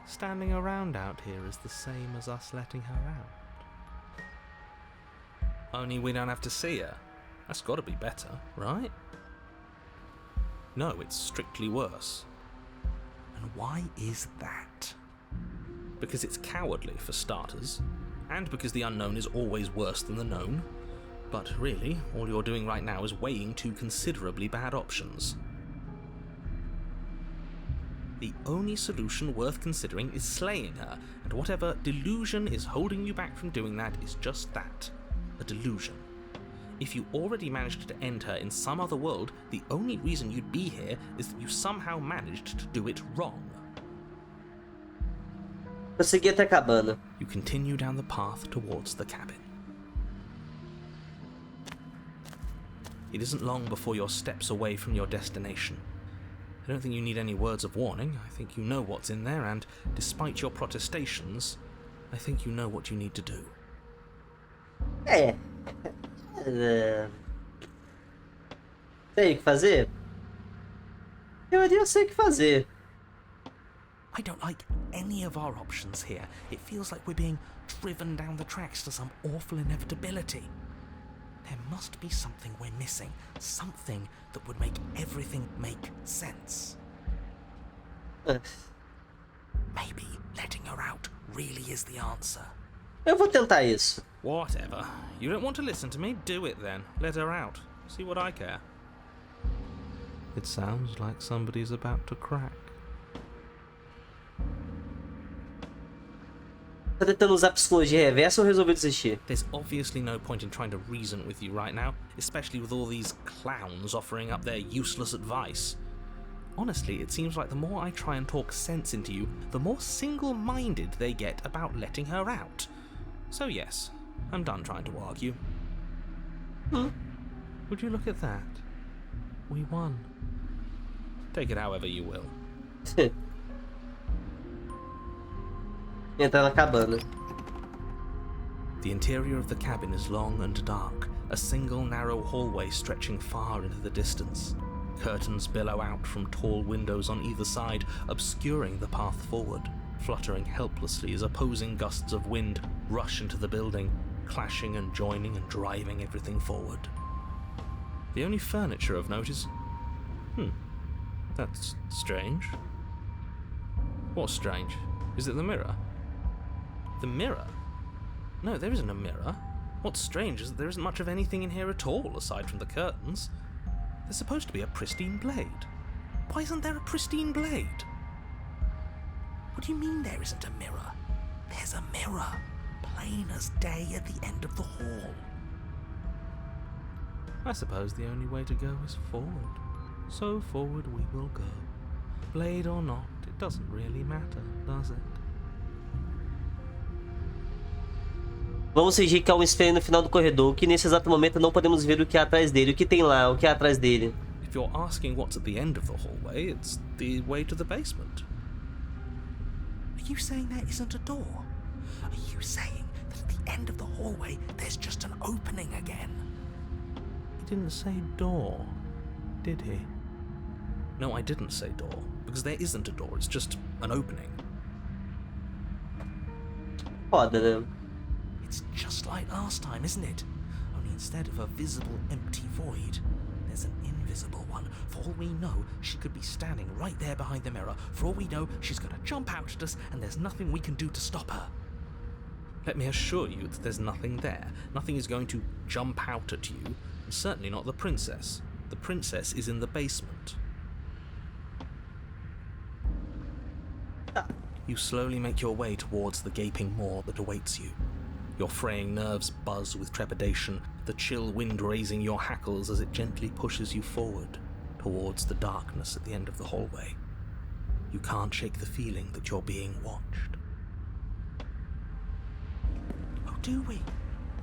standing around out here is the same as us letting her out. Only we don't have to see her. That's gotta be better, right? No, it's strictly worse. And why is that? Because it's cowardly, for starters, and because the unknown is always worse than the known. But really, all you're doing right now is weighing two considerably bad options. The only solution worth considering is slaying her, and whatever delusion is holding you back from doing that is just that. a delusion. If you already managed to end her in some other world, the only reason you'd be here is that you somehow managed to do it wrong. Eu segui até a cabana. You continue down the path towards the cabin. It isn't long before you're steps away from your destination. I don't think you need any words of warning. I think you know what's in there, and despite your protestations, I think you know what you need to do. Sei o que fazer? Eu sei o que fazer. I don't like any of our options here. It feels like we're being driven down the tracks to some awful inevitability. There must be something we're missing. Something that would make everything make sense. Maybe letting her out really is the answer. Eu vou tentar isso. Whatever. You don't want to listen to me? Do it then. Let her out. See what I care. It sounds like somebody's about to crack. Tá tentando usar psicologia reversa ou resolveu desistir? There's obviously no point in trying to reason with you right now, especially with all these clowns offering up their useless advice. Honestly, it seems like the more I try and talk sense into you, the more single-minded they get about letting her out. So yes, I'm done trying to argue. Would you look at that? We won. Take it however you will. Entrar na cabana. The interior of the cabin is long and dark, a single narrow hallway stretching far into the distance. Curtains billow out from tall windows on either side, obscuring the path forward, fluttering helplessly as opposing gusts of wind rush into the building, clashing and joining and driving everything forward. The only furniture of note is... that's strange. What's strange? Is it the mirror? The mirror? No, there isn't a mirror. What's strange is that there isn't much of anything in here at all, aside from the curtains. There's supposed to be a pristine blade. Why isn't there a pristine blade? What do you mean there isn't a mirror? There's a mirror, plain as day at the end of the hall. I suppose the only way to go is forward. So forward we will go. Blade or not, it doesn't really matter, does it? Vamos fingir que há um espelho no final do corredor, que nesse exato momento não podemos ver o que há atrás dele. O que tem lá? O que há atrás dele? If you're asking what's at the end of the hallway, it's the way to the basement. Are you saying there isn't a door? Are you saying that at the end of the hallway there's just an opening again? He didn't say door, did he? No, I didn't say door, because there isn't a door, it's just an opening. Foda, né? It's just like last time, isn't it? Only instead of a visible empty void, there's an invisible one. For all we know, she could be standing right there behind the mirror. For all we know, she's going to jump out at us, and there's nothing we can do to stop her. Let me assure you that there's nothing there. Nothing is going to jump out at you, and certainly not the princess. The princess is in the basement. You slowly make your way towards the gaping maw that awaits you. Your fraying nerves buzz with trepidation, the chill wind raising your hackles as it gently pushes you forward, towards the darkness at the end of the hallway. You can't shake the feeling that you're being watched. Oh, do we?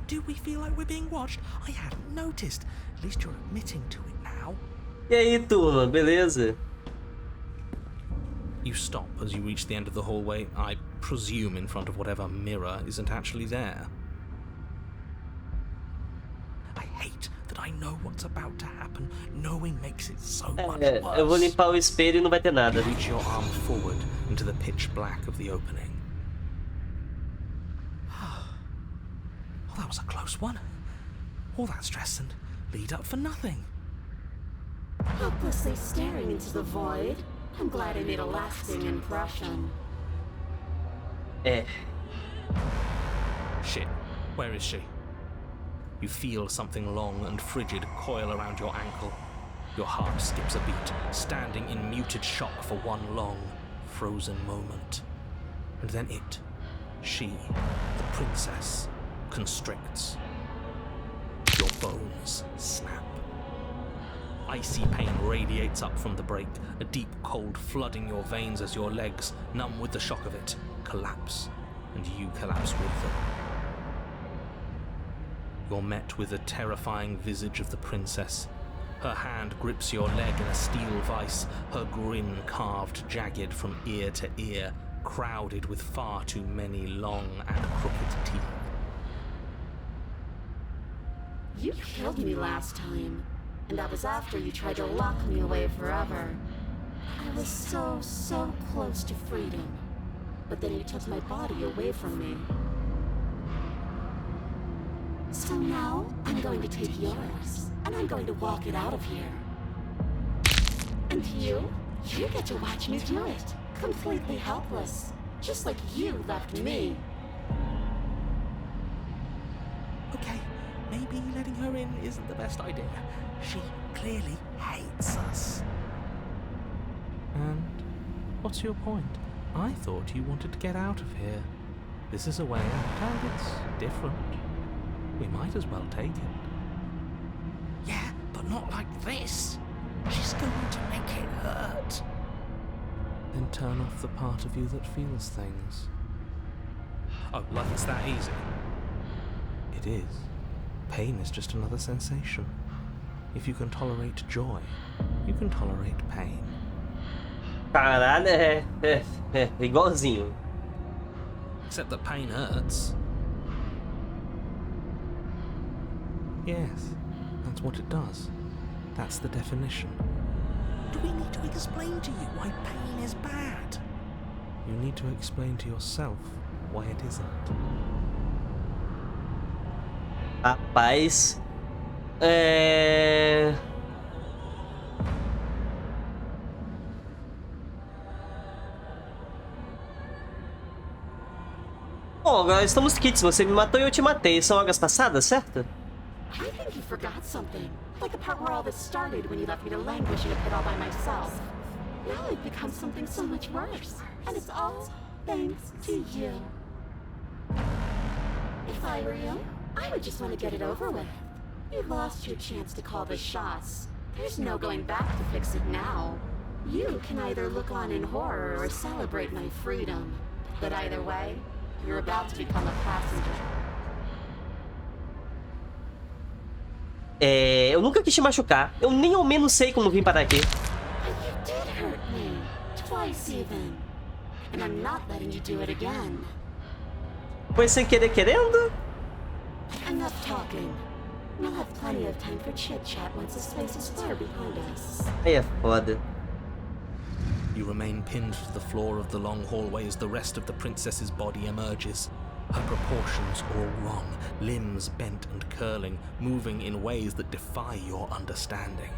Do we feel like we're being watched? I hadn't noticed. At least you're admitting to it now. E aí, turma, beleza? You stop as you reach the end of the hallway, I presume in front of whatever mirror isn't actually there. I hate that I know what's about to happen. Knowing makes it so much worse. Eu vou limpar o espelho e não vai ter nada. You reach your arm forward into the pitch black of the opening. Oh, that was a close one. All that stress and lead up for nothing. Helplessly staring into the void. I'm glad I made a lasting impression. Shit, where is she? You feel something long and frigid coil around your ankle. Your heart skips a beat, standing in muted shock for one long, frozen moment. And then she, the princess, constricts. bones snap. Icy pain radiates up from the break, a deep cold flooding your veins as your legs, numb with the shock of it, collapse, and you collapse with them. You're met with the terrifying visage of the princess. Her hand grips your leg in a steel vice, her grin carved jagged from ear to ear, crowded with far too many long and crooked teeth. You killed me last time, and that was after you tried to lock me away forever. I was so close to freedom, but then you took my body away from me. So now, I'm going to take yours, and I'm going to walk it out of here. And you get to watch me do it, completely helpless, just like you left me. Okay, maybe letting her in isn't the best idea. She clearly hates us. And what's your point? I thought you wanted to get out of here. This is a way out, and it's different. We might as well take it. Yeah, but not like this. She's going to make it hurt. Then turn off the part of you that feels things. Oh, like it's that easy? It is. Pain is just another sensation. If you can tolerate joy, you can tolerate pain. Caralho, igualzinho. Except that pain hurts. Yes, that's what it does. That's the definition. Do we need to explain to you why pain is bad? You need to explain to yourself why it isn't. Rapaz. Bom, agora estamos kits. Você me matou e eu te matei. São águas passadas, certo? I think you forgot something. Like the part where all this started when you left me to languish in a pit all by myself. Now I've become something so much worse. And it's all thanks to you. If I were you, I would just want to get it over with. You lost your chance to call the shots. There's no going back to fix it now. You can either look on in horror or celebrate my freedom. But either way, you're about to become a passenger. Eu nunca quis te machucar. Eu nem ao menos sei como vim parar aqui. But you did hurt me. Twice even. And I'm not letting you do it again. Foi sem querer querendo? Enough talking. We'll have plenty of time for chit-chat once this place is far behind us. Aí é foda. You remain pinned to the floor of the long hallway as the rest of the princess's body emerges. Her proportions all wrong, limbs bent and curling, moving in ways that defy your understanding.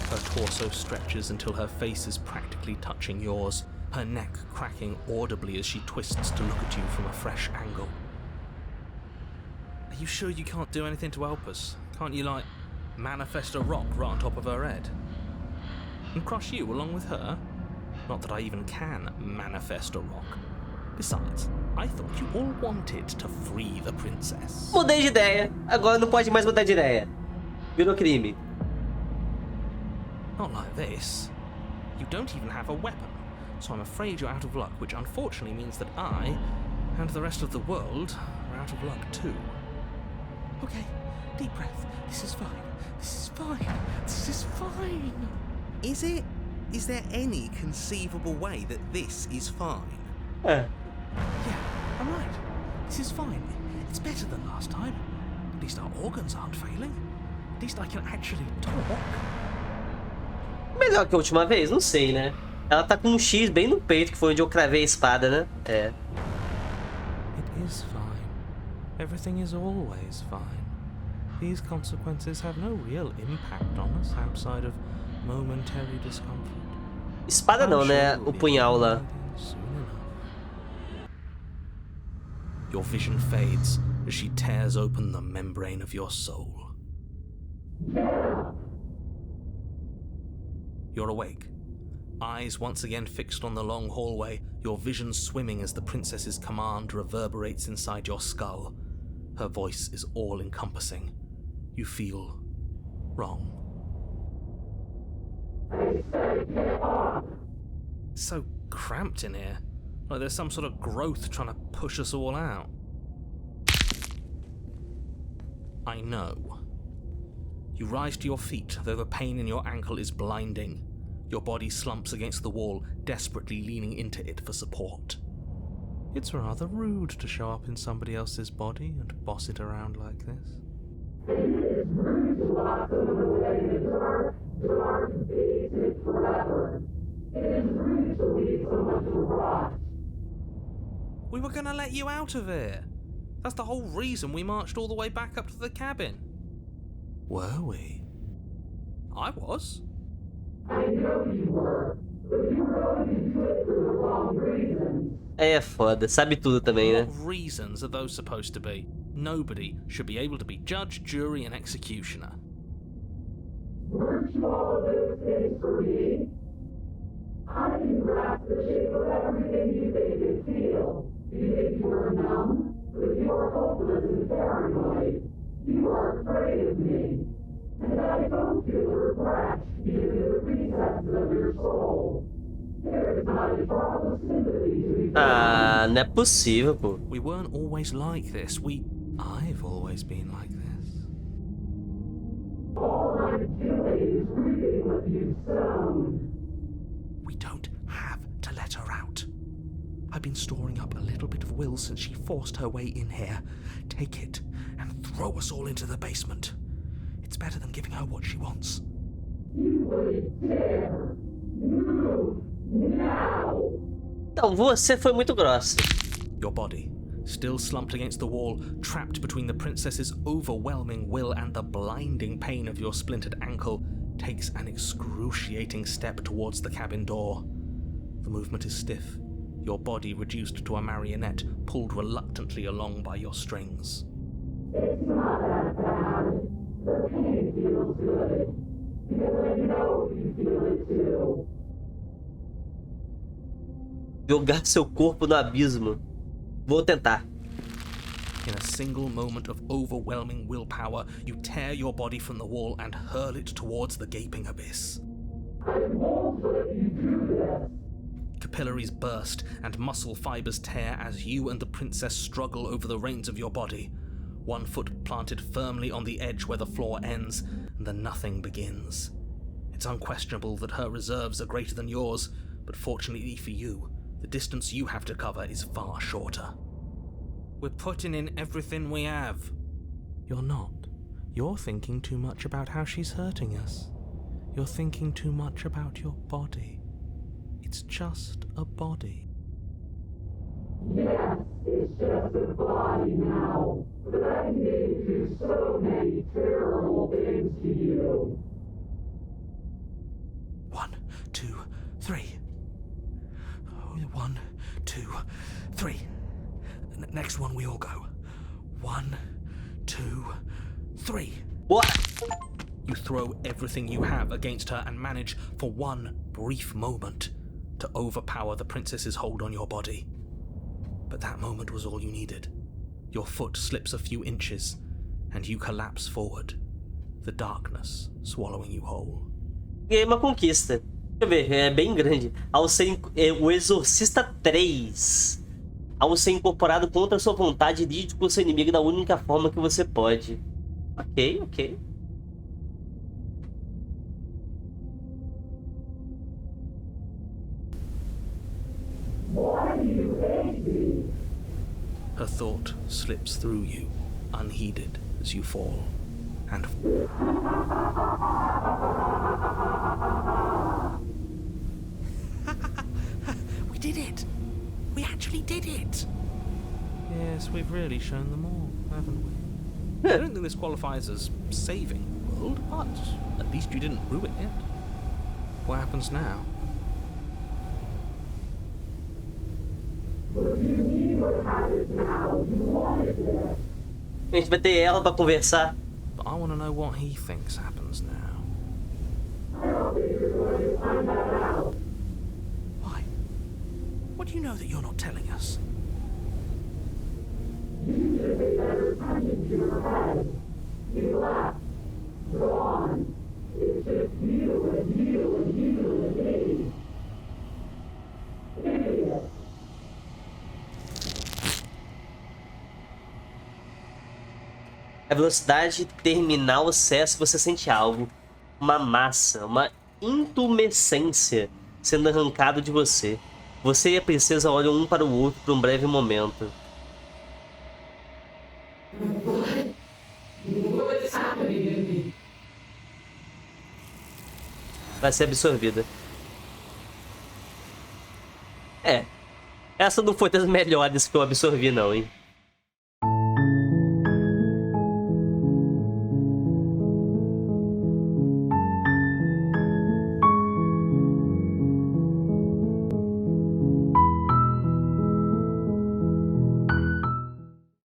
Her torso stretches until her face is practically touching yours, her neck cracking audibly as she twists to look at you from a fresh angle. Are you sure you can't do anything to help us? Can't you, like, manifest a rock right on top of her head? And crush you along with her? Not that I even can manifest a rock. Besides, I thought you all wanted to free the princess. Mudei de ideia. Agora não pode mais mudar de ideia. Virou crime. Not like this. You don't even have a weapon, so I'm afraid you're out of luck, which unfortunately means that I, and the rest of the world, are out of luck too. Okay, deep breath. This is fine. This is fine. This is fine. Is it? Is there any conceivable way that this is fine? Yeah, I'm right. This is fine. It's better than last time. At least our organs aren't failing. At least I can actually talk. Melhor que a última vez? Não sei, né? Ela tá com um X bem no peito, que foi onde eu cravei a espada, né? É. It is fine. Everything is always fine. These consequences have no real impact on us outside of momentary discomfort. Espada não, né? O punhal lá. Your vision fades as she tears open the membrane of your soul. You're awake, eyes once again fixed on the long hallway, your vision swimming as the princess's command reverberates inside your skull. Her voice is all-encompassing. You feel wrong. It's so cramped in here. Like there's some sort of growth trying to push us all out. I know. You rise to your feet, though the pain in your ankle is blinding. Your body slumps against the wall, desperately leaning into it for support. It's rather rude to show up in somebody else's body and boss it around like this. We were gonna let you out of here. That's the whole reason we marched all the way back up to the cabin. Were we? I was. É foda, sabe tudo também, né? What reasons are those supposed to be? Nobody should be able to be judge, jury, and executioner. Ah, não é possível, pô. We weren't always like this. I've always been like this. We don't have to let her out. I've been storing up a little bit of will since she forced her way in here. Take it and throw us all into the basement. It's better than giving her what she wants. Então, você foi muito grossa. Your body, still slumped against the wall, trapped between the princess's overwhelming will and the blinding pain of your splintered ankle, takes an excruciating step towards the cabin door. The movement is stiff, your body reduced to a marionette, pulled reluctantly along by your strings. It's not that bad. The pain feels good. Because I know you feel it too. Jogar seu corpo no abismo. Vou tentar. In a single moment of overwhelming willpower, you tear your body from the wall and hurl it towards the gaping abyss. I won't let you do this. Capillaries burst and muscle fibers tear as you and the princess struggle over the reins of your body. One foot planted firmly on the edge where the floor ends, and the nothing begins. It's unquestionable that her reserves are greater than yours, but fortunately for you, the distance you have to cover is far shorter. We're putting in everything we have. You're not. You're thinking too much about how she's hurting us. You're thinking too much about your body. It's just a body. Yes, it's just a body now. But I need to do so many terrible things to you. 1, 2, 3. 1, 2, 3. Next one, we all go. 1, 2, 3. Bora! You throw everything you have against her and manage, for one brief moment, to overpower the princess's hold on your body. But that moment was all you needed. Your foot slips a few inches, and you collapse forward, the darkness swallowing you whole. Ganhei uma conquista. Deixa eu ver, é bem grande. Ao ser o Exorcista 3. Ao ser incorporado contra sua vontade, lide com seu inimigo da única forma que você pode. Ok, ok. Her thought slips through you, unheeded as you fall, and we did it! We actually did it! Yes, we've really shown them all, haven't we? I don't think this qualifies as saving the world, but at least you didn't ruin it. What happens now? A gente vai ter ela pra conversar. But I want to know what he thinks happens now. Why? What do you know that you're not telling us? You should be better into your head. You laugh. Go on. It's just you and you and you and me. Idiot. A velocidade terminal cessa e você sente algo. Uma massa, uma intumescência sendo arrancado de você. Você e a princesa olham um para o outro por um breve momento. What's happening in me? Vai ser absorvida. É. Essa não foi das melhores que eu absorvi, não, hein?